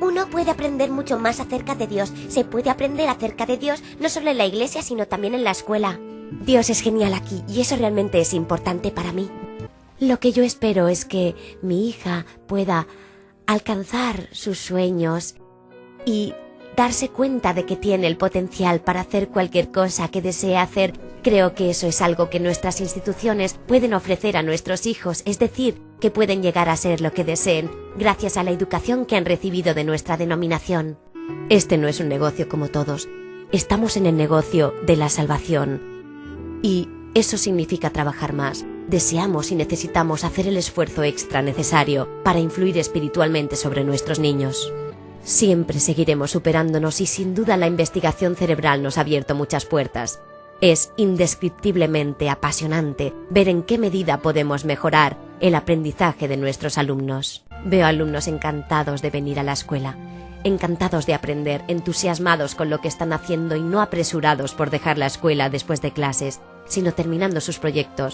Uno puede aprender mucho más acerca de Dios. Se puede aprender acerca de Dios no solo en la iglesia, sino también en la escuela. Dios es genial aquí y eso realmente es importante para mí. Lo que yo espero es que mi hija pueda alcanzar sus sueños y darse cuenta de que tiene el potencial para hacer cualquier cosa que desee hacer. Creo que eso es algo que nuestras instituciones pueden ofrecer a nuestros hijos, es decir, que pueden llegar a ser lo que deseen, gracias a la educación que han recibido de nuestra denominación. Este no es un negocio como todos. Estamos en el negocio de la salvación. Y eso significa trabajar más. Deseamos y necesitamos hacer el esfuerzo extra necesario para influir espiritualmente sobre nuestros niños. Siempre seguiremos superándonos y sin duda la investigación cerebral nos ha abierto muchas puertas. Es indescriptiblemente apasionante ver en qué medida podemos mejorar el aprendizaje de nuestros alumnos. Veo alumnos encantados de venir a la escuela, encantados de aprender, entusiasmados con lo que están haciendo y no apresurados por dejar la escuela después de clases, sino terminando sus proyectos